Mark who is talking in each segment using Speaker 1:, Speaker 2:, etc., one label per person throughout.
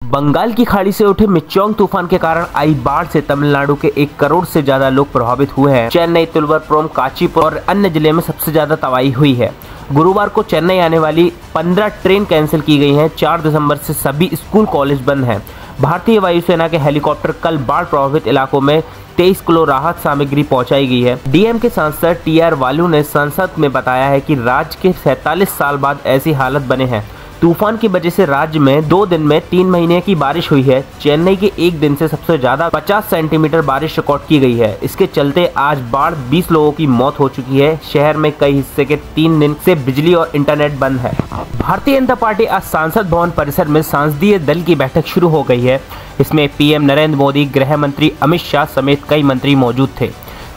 Speaker 1: बंगाल की खाड़ी से उठे मिचोंग तूफान के कारण आई बाढ़ से तमिलनाडु के 1 करोड़ से ज्यादा लोग प्रभावित हुए हैं। चेन्नई, तिरुवनंतपुरम, कांचीपुरम और अन्य जिले में सबसे ज्यादा तबाही हुई है। गुरुवार को चेन्नई आने वाली 15 ट्रेन कैंसिल की गई हैं। 4 दिसंबर से सभी स्कूल कॉलेज बंद हैं। भारतीय वायुसेना के हेलीकॉप्टर कल बाढ़ प्रभावित इलाकों में 23 किलो राहत सामग्री पहुंचाई गई है। डीएम के सांसद टीआर बालू ने संसद में बताया है कि राज्य के 47 साल बाद ऐसी हालत बने हैं। तूफान की वजह से राज्य में 2 दिन में 3 महीने की बारिश हुई है। चेन्नई के एक दिन से सबसे ज्यादा 50 सेंटीमीटर बारिश रिकॉर्ड की गई है। इसके चलते आज बाढ़ 20 लोगों की मौत हो चुकी है। शहर में कई हिस्से के 3 दिन से बिजली और इंटरनेट बंद है। भारतीय जनता पार्टी आज सांसद भवन परिसर में संसदीय दल की बैठक शुरू हो गई है। इसमें पीएम नरेंद्र मोदी, गृह मंत्री अमित शाह समेत कई मंत्री मौजूद थे।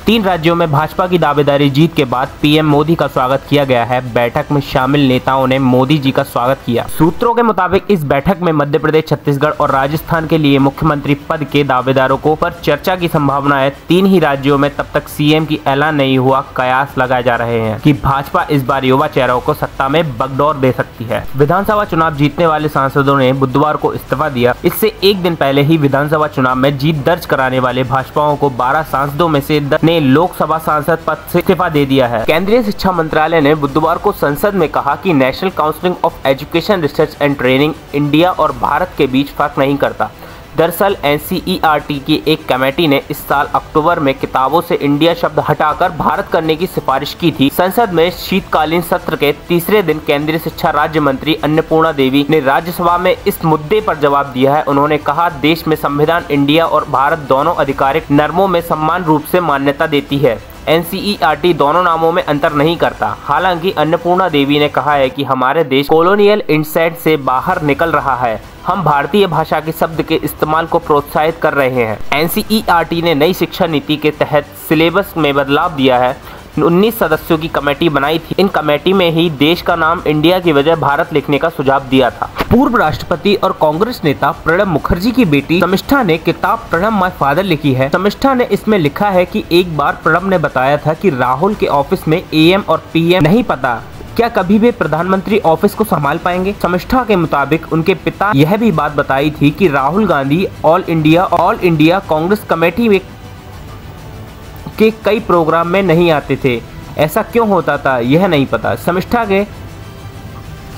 Speaker 1: 3 राज्यों में भाजपा की दावेदारी जीत के बाद पीएम मोदी का स्वागत किया गया है। बैठक में शामिल नेताओं ने मोदी जी का स्वागत किया। सूत्रों के मुताबिक इस बैठक में मध्य प्रदेश, छत्तीसगढ़ और राजस्थान के लिए मुख्यमंत्री पद के दावेदारों को पर चर्चा की संभावना है। 3 ही राज्यों में तब तक सीएम की ऐलान नहीं हुआ। कयास लगाए जा रहे हैं कि भाजपा इस बार युवा चेहरों को सत्ता में बगडोर दे सकती है। विधानसभा चुनाव जीतने वाले सांसदों ने बुधवार को इस्तीफा दिया। इससे एक दिन पहले ही विधानसभा चुनाव में जीत दर्ज कराने वाले भाजपाओं को 12 सांसदों में से 10 ने लोकसभा सांसद पद से इस्तीफा दे दिया है। केंद्रीय शिक्षा मंत्रालय ने बुधवार को संसद में कहा कि national council of education research and training India और भारत के बीच फर्क नहीं करता। दरअसल एनसीईआरटी की एक कमेटी ने इस साल अक्टूबर में किताबों से इंडिया शब्द हटाकर भारत करने की सिफारिश की थी। संसद में शीतकालीन सत्र के तीसरे दिन केंद्रीय शिक्षा राज्य मंत्री अन्नपूर्णा देवी ने राज्यसभा में इस मुद्दे पर जवाब दिया है। उन्होंने कहा, देश में संविधान इंडिया और भारत दोनों आधिकारिक नामों में समान रूप से मान्यता देती है। एनसीईआरटी दोनों नामों में अंतर नहीं करता। हालांकि अन्नपूर्णा देवी ने कहा है कि हमारे देश कॉलोनियल इंसाइट से बाहर निकल रहा है। हम भारतीय भाषा के शब्द के इस्तेमाल को प्रोत्साहित कर रहे हैं। एनसीईआरटी ने नई शिक्षा नीति के तहत सिलेबस में बदलाव दिया है। 19 सदस्यों की कमेटी बनाई थी। इन कमेटी में ही देश का नाम इंडिया की वजह भारत लिखने का सुझाव दिया था। पूर्व राष्ट्रपति और कांग्रेस नेता प्रणब मुखर्जी की बेटी शमिष्ठा ने किताब प्रणब माय फादर लिखी है। शमिष्ठा ने इसमें लिखा है कि एक बार प्रणब ने बताया था कि राहुल के ऑफिस में एएम और पीएम नहीं पता, क्या कभी वे प्रधानमंत्री ऑफिस को संभाल पाएंगे। शमिष्ठा के मुताबिक उनके पिता यह भी बात बताई थी कि Rahul Gandhi all India Congress committee के कई प्रोग्राम में नहीं आते थे। ऐसा क्यों होता था यह नहीं पता।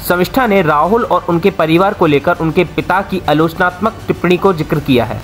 Speaker 1: शमिष्ठा ने राहुल और उनके परिवार को लेकर उनके पिता की आलोचनात्मक टिप्पणी को जिक्र किया है।